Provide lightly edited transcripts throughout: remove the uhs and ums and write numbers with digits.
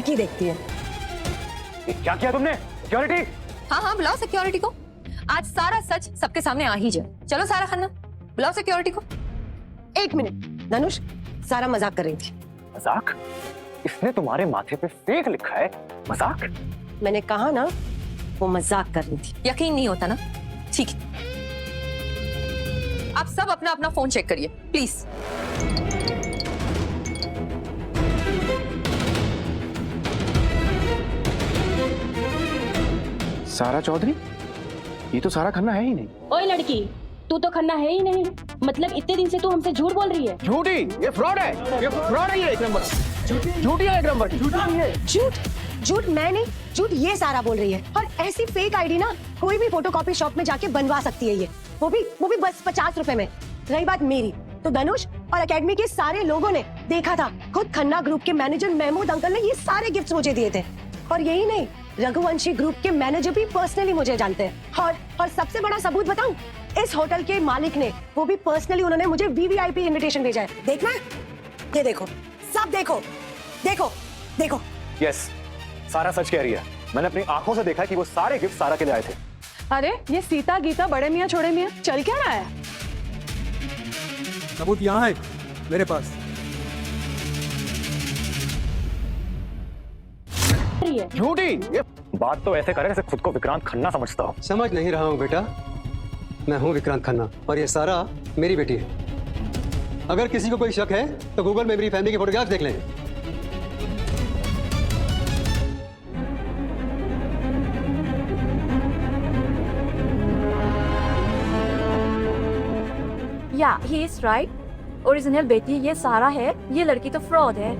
की देखती है। क्या किया तुमने? सिक्योरिटी? हाँ हाँ, बुलाओ सिक्योरिटी को। आज सारा सच सबके सामने आ ही जाए। चलो सारा खन्ना, बुलाओ सिक्योरिटी को। एक मिनट धनुष, सारा मजाक कर रही थी। मजाक? इसने तुम्हारे माथे पे फेक लिखा है, मजाक? मैंने कहा ना वो मजाक कर रही थी। यकीन नहीं होता ना? ठीक है, आप सब अपना अपना फोन चेक करिए प्लीज। सारा चौधरी? ये तो सारा खन्ना है ही नहीं। ओए लड़की, तू तो खन्ना है ही नहीं। मतलब इतने दिन से तू हमसे झूठ बोल रही है। झूठी? ये फ्रॉड है, ये फ्रॉड है, ये एक नंबर झूठी है, एक नंबर झूठी है। झूठ मैं नहीं, झूठ ये सारा बोल रही है। और ऐसी फेक आईडी ना कोई भी फोटोकॉपी शॉप में जाके बनवा सकती है। ये वो भी बस 50 रुपए में। रही बात मेरी, तो धनुष और एकेडमी के सारे लोगों ने देखा था। खुद खन्ना ग्रुप के मैनेजर महमूद अंकल ने ये सारे गिफ्ट्स मुझे दिए थे। और यही नहीं, रघुवंशी ग्रुप के मैनेजर भी पर्सनली मुझे जानते हैं। और सबसे बड़ा सबूत बताऊं, इस होटल के मालिक ने, वो भी पर्सनली उन्होंने मुझे वीवीआईपी इनविटेशन भेजा है। देखना है? ये देखो, सब देखो देखो देखो। यस, सारा सच कह रही है। मैंने अपनी आंखों से देखा कि वो सारे गिफ्ट सारा के लिए आए थे। अरे ये सीता गीता बड़े मियाँ छोड़े मियाँ चल क्या रहा है? सबूत यहाँ है मेरे पास। झूठी? ये बात तो ऐसे करे जैसे खुद को विक्रांत खन्ना समझता हो। समझ नहीं रहा हूँ बेटा, मैं हूँ विक्रांत खन्ना और ये सारा मेरी बेटी है। अगर किसी को कोई शक है तो गूगल में मेरी फैमिली के फोटोग्राफ देख लें। या ही इज राइट, ओरिजिनल बेटी ये सारा है, ये लड़की तो फ्रॉड है।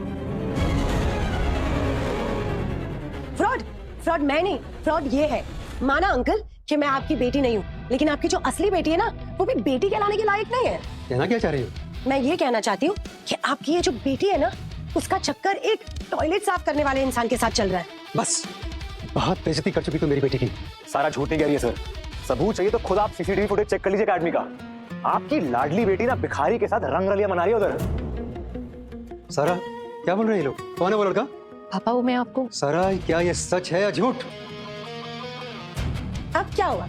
फ्रॉड मैं नहीं, फ्रॉड ये है। माना अंकल कि मैं आपकी बेटी नहीं हूँ, लेकिन आपकी जो असली बेटी है ना, वो भी बेटी कहलाने के लायक नहीं है। कहना क्या चाह रही हो? मैं ये कहना चाहती हूँ कि आपकी ये जो बेटी है ना, उसका चक्कर एक टॉयलेट साफ करने वाले इंसान के साथ चल रहा है। बस बहुत बेइज्जती कर चुकी तुम मेरी बेटी की। सारा झूठ नहीं कह रही है सर। सबूत चाहिए तो खुद आप सीसीटीवी फुटेज चेक कर लीजिए एकेडमी का। आपकी लाडली बेटी ना भिखारी के साथ रंग रलिया मना रही है उधर। सारा क्या बोल रहे हैं ये लोग? कौन है वो लड़का? पापा वो मैं आपको। सारा क्या ये सच है या झूठ? अब क्या हुआ?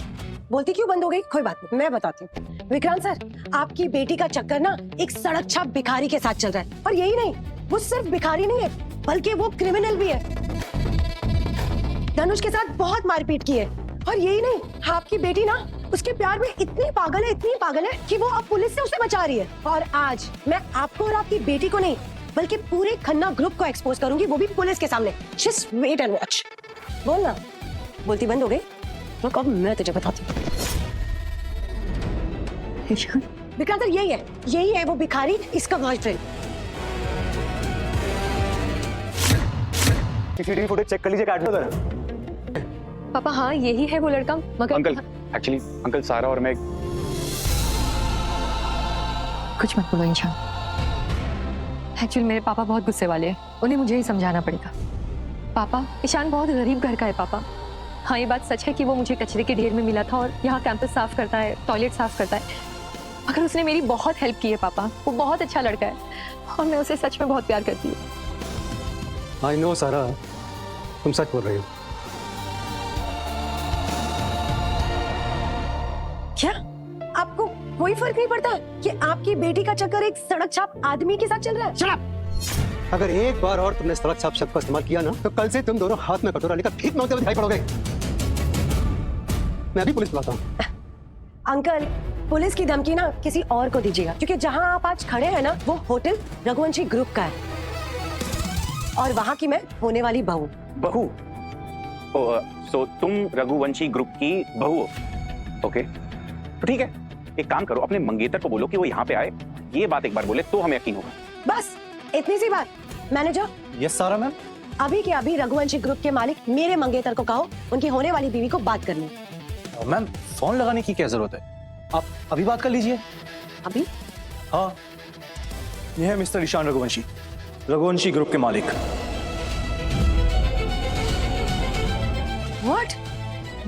बोलती क्यों बंद हो गई? कोई बात नहीं, मैं बताती हूँ। विक्रांत सर, आपकी बेटी का चक्कर ना एक सड़क छाप भिखारी के साथ चल रहा है। और यही नहीं, वो सिर्फ भिखारी नहीं है, बल्कि वो क्रिमिनल भी है। धनुष के साथ बहुत मारपीट की है। और यही नहीं, आपकी बेटी ना उसके प्यार में इतनी पागल है कि वो अब पुलिस से उसे बचा रही है। और आज मैं आपको और आपकी बेटी को नहीं, बल्कि पूरे खन्ना ग्रुप को एक्सपोज करूंगी, वो भी पुलिस के सामने। Just wait and watch. बोल ना। बोलती बंद हो गई? तो कब मैं तुझे बताती हूँ। विक्रांत सर यही है वो भिखारी, इसका बॉयफ्रेंड। सीसीटीवी फुटेज चेक कर लीजिए एकेडमी उधर। पापा हाँ यही है वो लड़का, मगर अंकल एक्चुअली अंकल सारा और मैं। कुछ मत बोलो इंशान। एक्चुअली मेरे पापा बहुत गुस्से वाले हैं, उन्हें मुझे ही समझाना पड़ेगा। पापा, ईशान बहुत गरीब घर का है पापा। हाँ ये बात सच है कि वो मुझे कचरे के ढेर में मिला था और यहाँ कैंपस साफ करता है, टॉयलेट साफ करता है। मगर उसने मेरी बहुत हेल्प की है पापा। वो बहुत अच्छा लड़का है और मैं उसे सच में बहुत प्यार करती हूँ। आई नो सारा, तुम सच बोल रही हो। क्या आपको कोई फर्क नहीं पड़ता कि आपकी बेटी का चक्कर एक सड़क छाप आदमी के साथ चल रहा है? Shut up! अगर एक बार और तुमने सड़क छाप शब्द का इस्तेमाल किया ना, तो कल से तुम दोनों हाथ में कटोरा लेकर भीख मांगते हुए दिखाई पड़ोगे। मैं अभी पुलिस बुलाता हूँ। अंकल, पुलिस की धमकी ना किसी और को दीजिएगा, क्योंकि जहां आप आज खड़े हैं ना, वो होटल रघुवंशी ग्रुप का है और वहां की मैं होने वाली बहू। बहू? सो तुम रघुवंशी ग्रुप की बहू हो? ओके, तो ठीक है, एक काम करो, अपने मंगेतर को बोलो कि वो यहाँ पे आए। ये बात एक बार बोले तो हमें यकीन होगा। बस इतनी सी बात। मैनेजर। यस सारा मैम। अभी के अभी रघुवंशी ग्रुप के मालिक मेरे मंगेतर को कहो उनकी होने वाली बीवी को बात करनी। मैम फोन लगाने की क्या जरूरत है? आप अभी बात कर लीजिए। अभी? हाँ, ये है मिस्टर ईशान रघुवंशी, रघुवंशी ग्रुप के मालिक। व्हाट?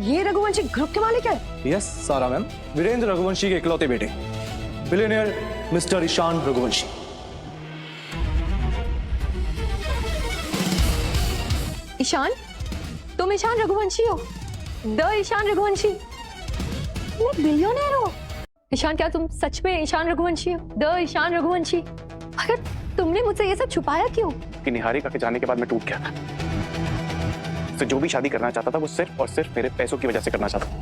ये रघुवंशी ग्रुप के मालिक है? यस सारा मैम, वीरेंद्र रघुवंशी के इकलौते बेटे, बिलियनियर मिस्टर ईशान रघुवंशी। ईशान, तुम ईशान रघुवंशी हो, द ईशान रघुवंशी। तुम एक बिलियनर हो। ईशान, क्या तुम सच में ईशान रघुवंशी हो, द ईशान रघुवंशी? अगर तुमने मुझसे ये सब छुपाया क्यों? कि निहारिका के जाने के बाद मैं टूट गया था। तो जो भी शादी करना चाहता था वो सिर्फ और सिर्फ मेरे पैसों की वजह से करना चाहता था।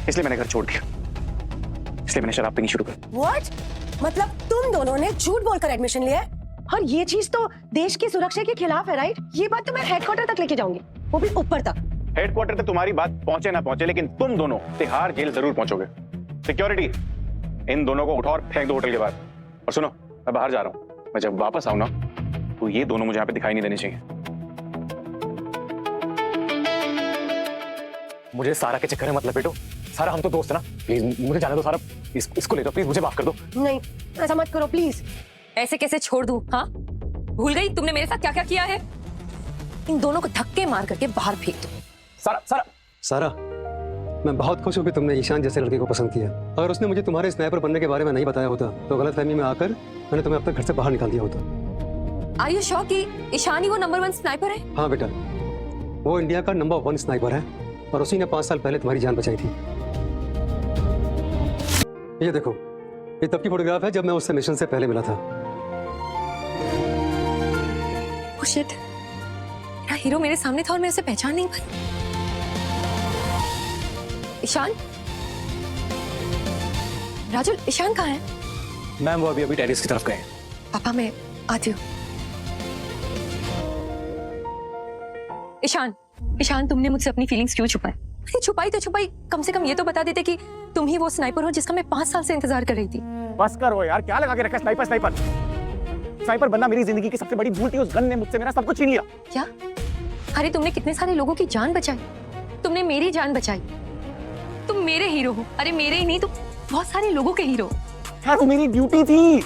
इसलिए मैंने घर छोड़ दिया, इसलिए मैंने शराब पीनी शुरू कर दी। What? मतलब तुम दोनों ने झूठ बोलकर एडमिशन लिया है? और ये चीज तो देश की सुरक्षा के खिलाफ है, राइट? ये बात तो मैं हेडक्वार्टर तक लेके जाऊंगी, वो भी ऊपर तक। हेडक्वार्टर तक तुम्हारी बात पहुंचे ना पहुंचे, लेकिन तुम दोनों तिहाड़ जेल जरूर पहुंचोगे। सिक्योरिटी, इन दोनों को उठाओ और फेंक दो होटल के बाहर। और सुनो, मैं बाहर जा रहा हूँ, मैं जब वापस आऊं ना तो ये दोनों मुझे यहाँ पे दिखाई नहीं देने चाहिए। मुझे सारा के चक्कर में मतलब बेटो, सारा हम तो दोस्त है ना, प्लीज मुझे जाने दो सारा, इसको ले दो प्लीज, मुझे माफ कर दो। नहीं, ऐसा मत करो प्लीज। ऐसे कैसे छोड़ दूं? हाँ, भूल गई तुमने मेरे साथ क्या क्या किया है? इन दोनों को धक्के मार करके बाहर फेंक दो। सारा, मैं बहुत खुश हूँ कि तुमने ईशान जैसे लड़के को पसंद किया। अगर उसने मुझे तुम्हारे स्नाइपर बनने के बारे में नहीं बताया होता तो गलतफहमी में आकर मैंने तुम्हें अब तक घर से बाहर निकाल दिया होता। आर यू श्योर कि ईशान ही वो नंबर 1 स्नाइपर है? हाँ बेटा, वो इंडिया का नंबर 1 स्नाइपर है और उसी ने 5 साल पहले तुम्हारी जान बचाई थी। ये देखो, ये तब की फोटोग्राफ है जब मैं उससे मिशन से पहले मिला था। ओह शिट, मेरा हीरो मेरे सामने था और मैं उसे पहचान नहीं पाई। ईशान, राजुल, ईशान कहाँ है? मैम वो अभी टेरिस की तरफ गए। पापा मैं आती हूँ। ईशान, ईशान, तुमने मुझसे अपनी फीलिंग्स क्यों छुपाई? अरे छुपाई तो छुपाई, कम से कम ये तो बता देते कि तुम ही वो स्नाइपर हो जिसका मैं 5 साल से इंतजार कर रही थी। बस करो यार, क्या लगा के रखा स्नाइपर बनना मेरी जिंदगी की सबसे बड़ी भूल थी। उस गन ने मुझसे मेरा सब कुछ छीन लिया। क्या? अरे तुमने कितने सारे लोगों की जान बचाई, तुमने मेरी जान बचाई। तुम मेरे हीरो हो। अरे मेरे ही नहीं, तुम बहुत सारे लोगों के हीरो। यार वो मेरी ड्यूटी थी,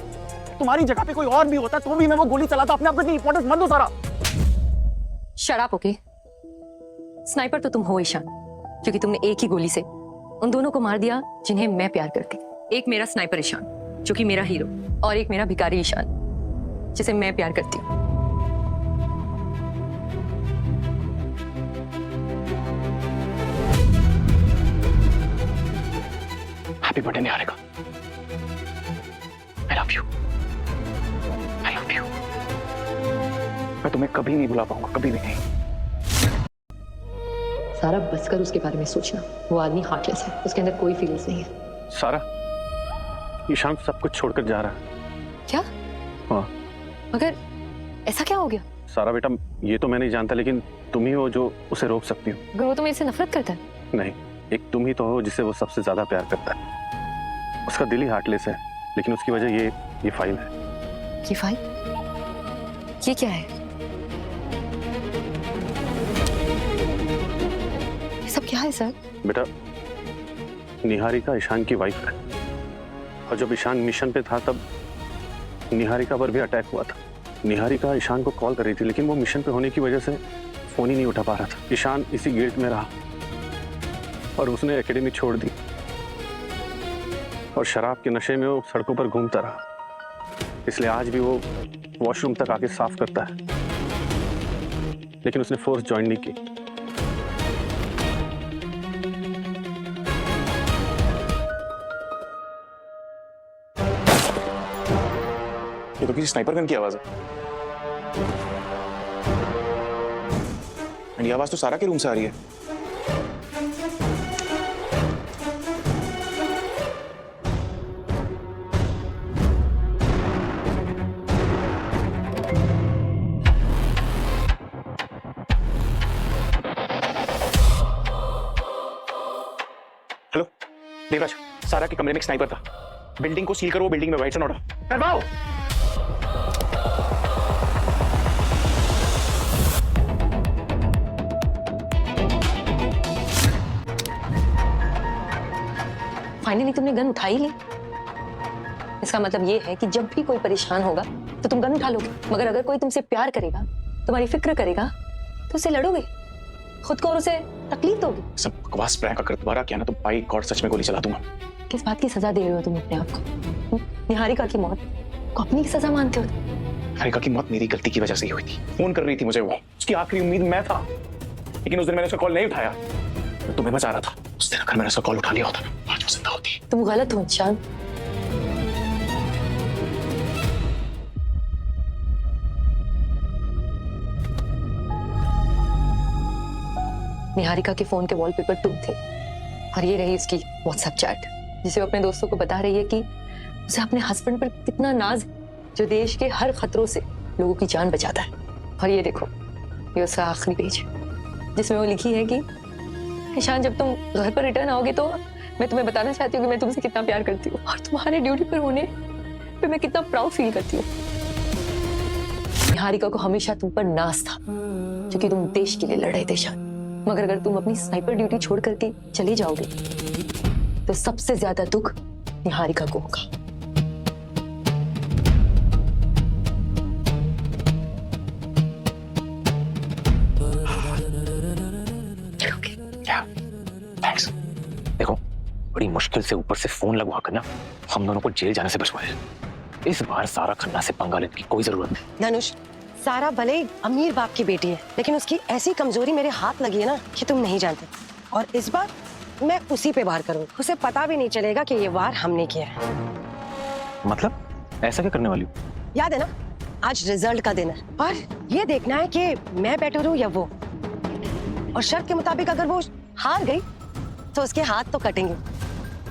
तुम्हारी जगह पे कोई और भी होता तो भी मैं वो गोली चलाता। अपने आप को इतनी इंपॉर्टेंस मत दो सारा। Shut up, okay? स्नाइपर तो तुम हो ईशान, क्योंकि तुमने एक ही गोली से उन दोनों को मार दिया जिन्हें मैं प्यार करती। एक मेरा स्नाइपर ईशान जो कि मेरा हीरो, और एक मेरा भिखारी ईशान जिसे मैं प्यार करती हूँ। Happy birthday Niharika. I love you, I love you. मैं तुम्हें कभी नहीं भुला पाऊंगा, कभी भी नहीं। सारा बस कर उसके बारे में सोचना। वो आदमी हार्टलेस है, उसके अंदर कोई फीलिंग्स नहीं है। सारा, ईशान सब कुछ छोड़कर जा रहा है। क्या? हाँ। मगर ऐसा क्या हो गया? सारा बेटा, ये तो मैं नहीं जानता, लेकिन तुम ही हो जो उसे रोक सकती हो। अगर वो तो मेरे से नफरत करता है। नहीं, एक तुम ही तो हो जिसे वो सबसे ज्यादा प्यार करता है। उसका दिल ही हार्टलेस है, लेकिन उसकी वजह ये फाइल है। ये फाइल? ये क्या है? ये सब क्या है सर? बेटा, निहारिका ईशान की वाइफ है, और जब ईशान मिशन पे था तब निहारिका पर भी अटैक हुआ था। निहारिका ईशान को कॉल कर रही थी, लेकिन वो मिशन पे होने की वजह से फोन ही नहीं उठा पा रहा था। ईशान इसी गिल्ट में रहा और उसने एकेडमी छोड़ दी और शराब के नशे में वो सड़कों पर घूमता रहा। इसलिए आज भी वो वॉशरूम तक आके साफ करता है, लेकिन उसने फोर्स ज्वाइन नहीं की। ये तो किसी स्नाइपर गन की आवाज है। ये आवाज तो सारा के रूम से आ रही है। हेलो देवराज, सारा के कमरे में एक स्नाइपर था। बिल्डिंग को सील करो, वो बिल्डिंग में वाइट्स एंड ऑर्डर करवाओ। फाइनली तुमने गन उठा ही ली। इसका मतलब ये है कि जब भी कोई परेशान होगा तो तुम गन उठा लोगे, मगर अगर कोई तुमसे प्यार करेगा, तुम्हारी फिक्र करेगा, तो उससे लड़ोगे, खुद को और उसे तकलीफ दोगे। सब बकवास प्रैंक अगर दोबारा किया ना तो बाई गॉड सच में गोली चला दूंगा। किस बात की सजा दे रहे हो तुम अपने आप को? निहारिका की मौत को अपनी सजा मानते हो? निहारिका की मौत मेरी गलती की वजह से ही हुई थी। फोन कर रही थी मुझे वो, उसकी आखिरी उम्मीद मैं था, लेकिन उस दिन मैंने उसका कॉल नहीं उठाया। मैं तुम्हें बचा रहा था। उस दिन अगर मैंने उसका कॉल उठा लिया होता ना, आज वो जिंदा होती। तुम गलत हो ईशान। निहारिका के फोन के वॉलपेपर तुम थे और ये रही उसकी व्हाट्सएप चैट, जिसे वो अपने दोस्तों को बता रही है कि उसे अपने हस्बैंड पर कितना नाज है, जो देश के हर खतरों से लोगों की जान बचाता है। और ये देखो, ये उसका आखिरी पेज है, जिसमें वो लिखी है कि ईशान, जब तुम घर पर रिटर्न आओगे तो मैं तुम्हें बताना चाहती हूँ कि मैं तुमसे कितना प्यार करती हूँ और तुम्हारे ड्यूटी पर होने पे मैं कितना प्राउड फील करती हूँ। निहारिका को हमेशा तुम पर नाज था, क्योंकि तुम देश के लिए लड़ रहे थे ईशान। मगर अगर तुम अपनी स्नाइपर ड्यूटी छोड़ करके चले जाओगे तो सबसे ज्यादा दुख निहारिका को होगा। थैंक्स। देखो, बड़ी मुश्किल से ऊपर से फोन लगवा कर ना हम दोनों को जेल जाने से बचवाया। इस बार सारा खन्ना से पंगा लेने की कोई जरूरत नहीं। धनुष, सारा भले ही अमीर बाप की बेटी है, लेकिन उसकी ऐसी कमजोरी मेरे हाथ लगी है ना कि तुम नहीं जानते। और इस बार मैं उसी पे वार करूंगी। उसे पता भी नहीं चलेगा कि ये वार हमने किया है। मतलब ऐसा क्या करने वाली हूँ? याद है ना, आज रिजल्ट का दिन है और ये देखना है कि मैं बेटर हूँ या वो। और शर्त के मुताबिक अगर वो हार गई तो उसके हाथ तो कटेंगे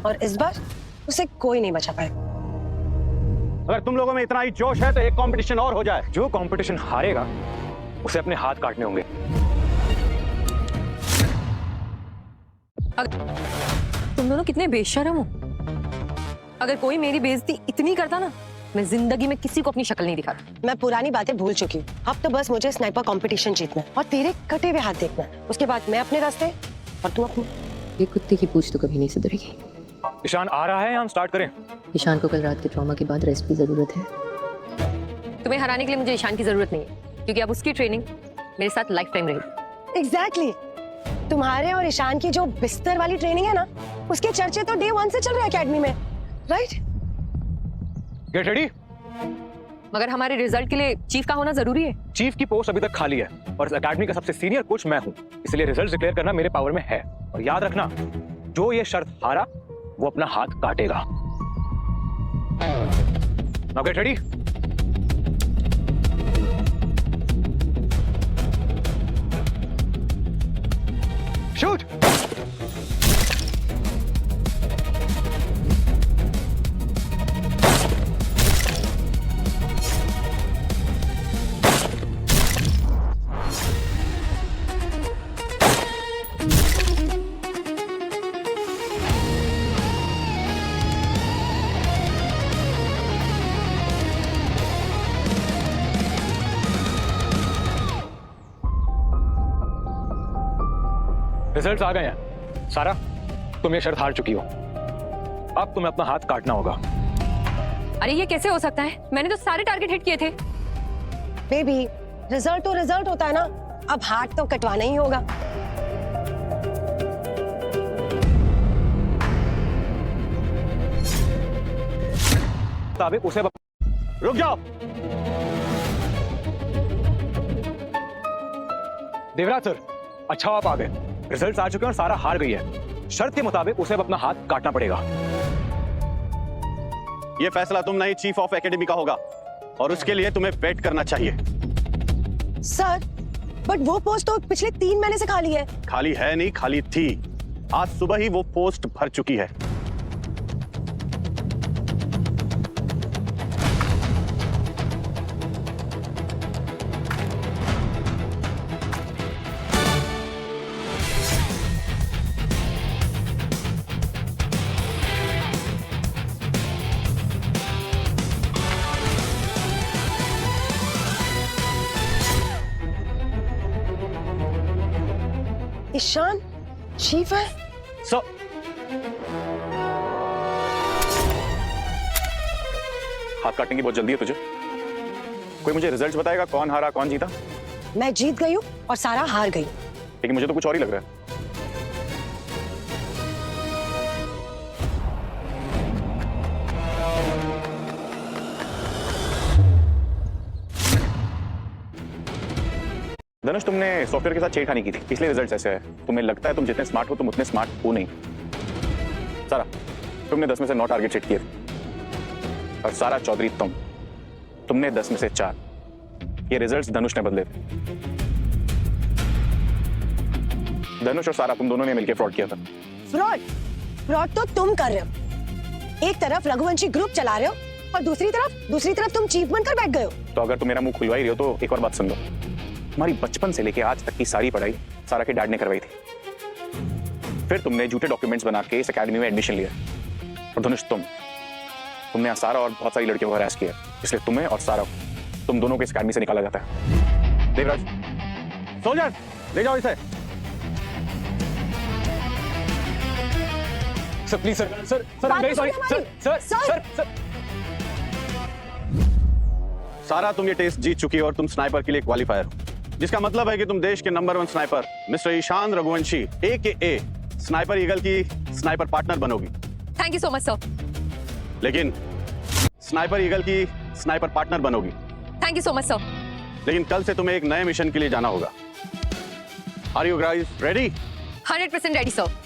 और इस बार उसे कोई नहीं बचा पाएगा। अगर तुम लोगों में इतना ही जोश है तो एक कंपटीशन और हो जाए। जो कंपटीशन हारेगा उसे अपने हाथ काटने होंगे। तुम दोनों कितने बेशर्म हो। अगर कोई मेरी बेइज्जती इतनी करता ना, मैं जिंदगी में किसी को अपनी शक्ल नहीं दिखाता। मैं पुरानी बातें भूल चुकी हूँ। अब तो बस मुझे स्नाइपर कंपटीशन जीतना है और तेरे कटे हुए हाथ देखना है। उसके बाद मैं अपने रास्ते और तू अपने। ये कुत्ते की पूंछ तो कभी नहीं सुधरेगी। ईशान आ रहा है, हम स्टार्ट करें? ईशान को कल रात के ट्रॉमा के बाद रेस्ट की जरूरत है। तुम्हें हराने के लिए मुझे ईशान की जरूरत नहीं है, क्योंकि अब उसकी ट्रेनिंग मेरे साथ लाइफ टाइम रहेगी। एग्जैक्टली। तुम्हारे और ईशान की जो बिस्तर वाली ट्रेनिंग है ना, उसके चर्चे तो डे 1 से चल रहे हैं एकेडमी में, राइट? Get ready. मगर हमारे रिजल्ट के लिए चीफ का होना जरूरी है। चीफ की पोस्ट अभी तक खाली है और इस एकेडमी का सबसे सीनियर कोच मैं हूँ, इसलिए रिजल्ट डिक्लेयर करना मेरे पावर में है। और याद रखना, जो ये शर्त हारा वो अपना हाथ काटेगा। Now get ready. Shoot. Results आ गए हैं। सारा, तुम ये शर्त हार चुकी हो। अब तुम्हें अपना हाथ काटना होगा। अरे ये कैसे हो सकता है? मैंने तो सारे टारगेट हिट किए थे। बेबी, रिजल्ट तो रिजल्ट होता है ना, अब हाथ तो कटवाना ही होगा। मुताबिक उसे रुक जाओ। देवराज सर, अच्छा आप आ गए। रिजल्ट्स आ चुके हैं और सारा हार गई है। शर्त के मुताबिक उसे अब अपना हाथ काटना पड़ेगा। ये फैसला तुम नहीं, चीफ ऑफ एकेडमी का होगा और उसके लिए तुम्हें वेट करना चाहिए। सर, बट वो पोस्ट तो पिछले 3 महीने से खाली है। खाली है नहीं, खाली थी। आज सुबह ही वो पोस्ट भर चुकी है। ईशान चीफ है। सर, हाथ काटने की बहुत जल्दी है तुझे। कोई मुझे रिजल्ट्स बताएगा, कौन हारा कौन जीता? मैं जीत गई हूँ और सारा हार गई। लेकिन मुझे तो कुछ और ही लग रहा है। धनुष, तुमने सॉफ्टवेयर के साथ छेड़खानी की थी, इसलिए रिजल्ट ऐसे है। तुम्हें लगता है तुम जितने स्मार्ट हो तुम उतने स्मार्ट हो नहीं। सारा, तुमने 10 में से 9 टारगेट सेट किए थे और सारा चौधरी तुमने 10 में से 4। ये रिजल्ट्स धनुष ने बदले थे। धनुष और सारा, तुम दोनों ने मिलकर फ्रॉड किया था। फ्रॉड तो तुम कर रहे हो। एक तरफ रघुवंशी ग्रुप चला रहे हो और दूसरी तरफ तुम चीफ बनकर बैठ गए हो। तो अगर तुम मेरा मुंह खुलवा ही रही हो तो एक और बात सुन लो। हमारी बचपन से लेके आज तक की सारी पढ़ाई सारा के डैड ने करवाई थी। फिर तुमने झूठे डॉक्यूमेंट्स बना के इस एकेडमी में एडमिशन लिया। और धनुष, तुमने सारा और बहुत सारी लड़कियों को हरास किया, इसलिए तुम्हें और सारा तुम दोनों को इस एकेडमी से निकाला जाता है। देवराज, सोल्जर, ले जाओ इसे। Sir please sir I am very sorry sir. सारा, तुम ये टेस्ट जीत चुकी हो और तुम स्नाइपर के लिए क्वालिफायर हो, जिसका मतलब है कि तुम देश के number 1 sniper mister Ishaan Raghuvanshi AKA sniper eagle की स्नाइपर पार्टनर बनोगी। Thank you so much sir. लेकिन स्नाइपर ईगल की स्नाइपर पार्टनर बनोगी, thank you so much sir. लेकिन कल से तुम्हें एक नए मिशन के लिए जाना होगा। Are you guys ready? 100% ready sir.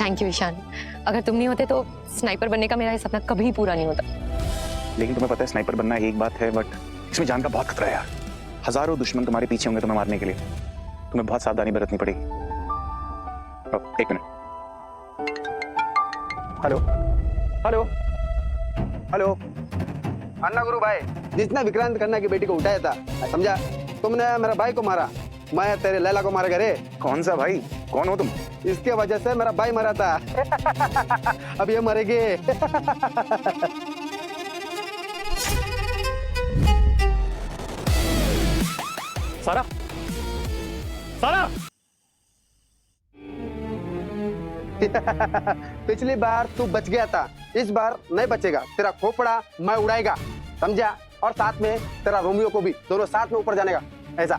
Thank you Ishan, अगर तुम नहीं होते तो स्नाइपर बनने का मेरा ये सपना कभी पूरा नहीं होता। लेकिन तुम्हें पता है स्नाइपर बनना एक बात है, बट इसमें जान का बहुत खतरा है यार। हजारों दुश्मन तुम्हारे पीछे होंगे तुम्हें मारने के लिए। तुम्हें बहुत सावधानी बरतनी पड़ेगी। एक मिनट। हेलो हेलो हेलो, अन्ना गुरु भाई, जिसने विक्रांत खन्ना की बेटी को उठाया था, समझा? तुमने मेरा भाई को मारा, मैं तेरे लैला को मारा करे। कौन सा भाई? कौन हो तुम? इसके वजह से मेरा भाई मरा था। अब ये मरेंगे। सारा, सारा। पिछली बार तू बच गया था, इस बार नहीं बचेगा। तेरा खोपड़ा मैं उड़ाएगा, समझा? और साथ में तेरा रोमियो को भी, दोनों साथ में ऊपर जाने का, ऐसा।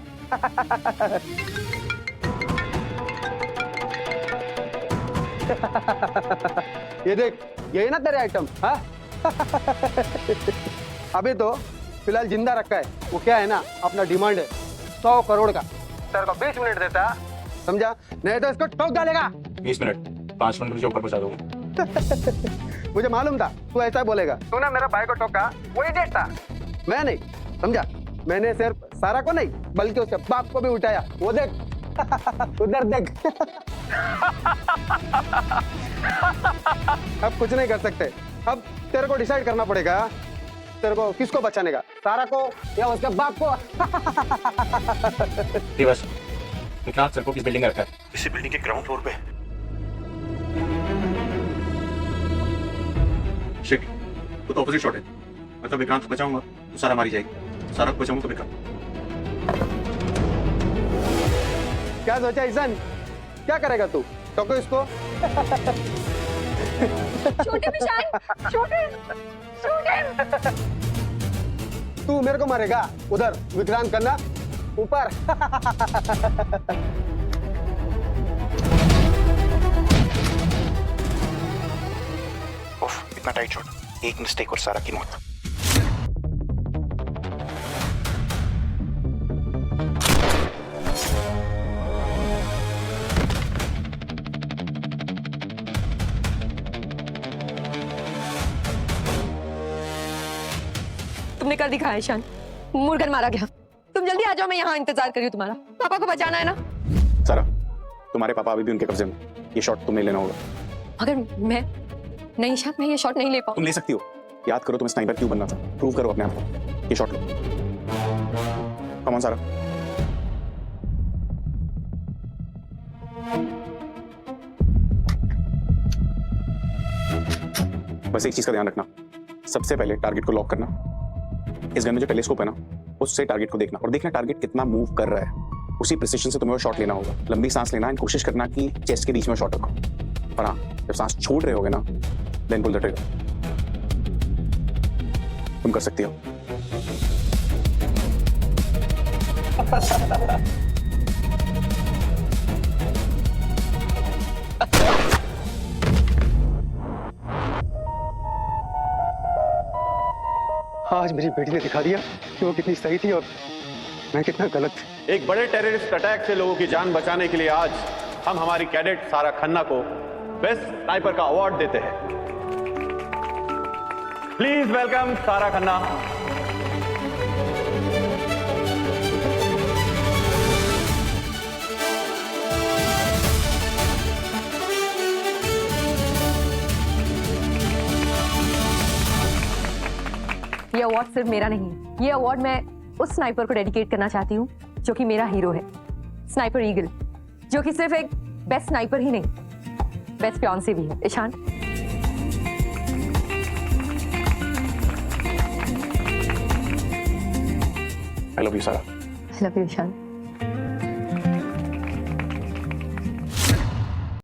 ये देख, यही ना तेरे आइटम। हाँ? अभी तो फिलहाल जिंदा रखा है। वो क्या है ना, अपना डिमांड है 100 करोड़ का। तेरे को 20 मिनट देता, समझा? नहीं तो इसको ठोक डालेगा। 20 मिनट, 5 मिनट मुझे ऊपर पहुंचा दूंगा। मुझे मालूम था तू ऐसा बोलेगा। तूने मेरा भाई को ठोका, वो इडियट था, मैं नहीं, समझा? मैंने सिर्फ सारा को नहीं बल्कि उसके बाप को भी उठाया। वो देख, उधर देख। अब कुछ नहीं कर सकते। अब तेरे को डिसाइड करना पड़ेगा, तेरे को किसको बचाने का, सारा को या उसके बाप को। दिवस, विक्रांत सर को किस बिल्डिंग में रखा है? इसी बिल्डिंग के ग्राउंड फ्लोर पे। शिट, तो ऑपोजिट शॉट है। मतलब विक्रांत को बचाऊंगा तो सारा मारी जाएगी, सारा को बचाऊंगा तो विक्रांत। क्या सोचा ईशान? क्या करेगा तू? ठोको इसको। छोटे ईशान, छोटे। तू मेरे को मारेगा, उधर विक्रांत करना, ऊपर। इतना टाइट शॉट, एक मिस्टेक और सारा की मौत। तुमने कर दिखाया ईशान, मुर्गन मारा गया। तुम जल्दी आ जाओ, मैं यहाँ इंतजार कर रही हूँ तुम्हारा। पापा को बचाना है ना? सारा, तुम्हारे पापा अभी भी उनके कब्जे में। ये शॉट तुम्हें लेना होगा। अगर मैं नहीं ईशान, मैं ये शॉट नहीं ले पाऊँ। तुम ले सकती हो। याद करो तुम्हें स्नाइपर क्यों बनना था, प्रूव करो अपने आप को। ये शॉट लो। कम ऑन सारा। बस एक चीज का ध्यान रखना, सबसे पहले टारगेट को लॉक करना। इस गन में जो टेलीस्कोप है ना, उससे टारगेट को देखना और देखना टारगेट कितना मूव कर रहा है। उसी प्रिसिशन से तुम्हें वो शॉट लेना होगा। लंबी सांस लेना एंड कोशिश करना कि चेस्ट के बीच में शॉट रखो। पर हाँ, जब सांस छोड़ रहे होगे ना, देन पुल द ट्रिगर। तुम कर सकती हो। आज मेरी बेटी ने दिखा दिया कि वो कितनी सही थी और मैं कितना गलत। एक बड़े टेररिस्ट अटैक से लोगों की जान बचाने के लिए आज हम हमारी कैडेट सारा खन्ना को बेस्ट स्नाइपर का अवार्ड देते हैं। प्लीज वेलकम सारा खन्ना। ये अवार्ड सिर्फ मेरा नहीं, ये अवार्ड मैं उस स्नाइपर को डेडिकेट करना चाहती हूँ जो कि मेरा हीरो है, स्नाइपर ईगल, जो कि सिर्फ एक बेस्ट स्नाइपर ही नहीं, बेस्ट फियांसे भी है। ईशान, आई love you Sara. I love you Ishan.